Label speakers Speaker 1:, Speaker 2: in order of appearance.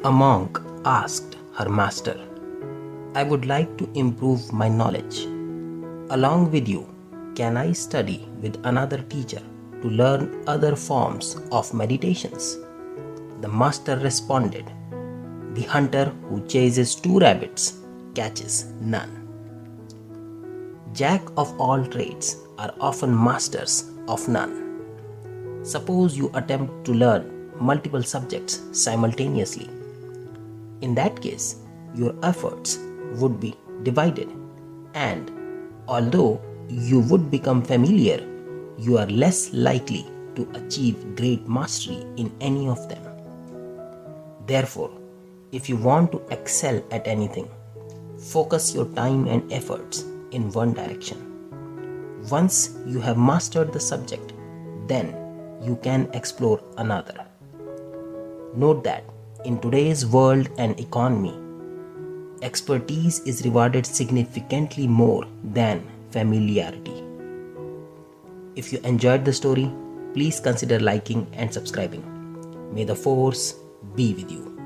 Speaker 1: A monk asked her master, "I would like to improve my knowledge. Along with you, can I study with another teacher to learn other forms of meditations?" The master responded, "The hunter who chases two rabbits catches none." Jack of all trades are often masters of none. Suppose you attempt to learn multiple subjects simultaneously. In that case, your efforts would be divided, and although you would become familiar, you are less likely to achieve great mastery in any of them. Therefore, if you want to excel at anything, focus your time and efforts in one direction. Once you have mastered the subject, then you can explore another. Note that in today's world and economy, expertise is rewarded significantly more than familiarity. If you enjoyed the story, please consider liking and subscribing. May the force be with you.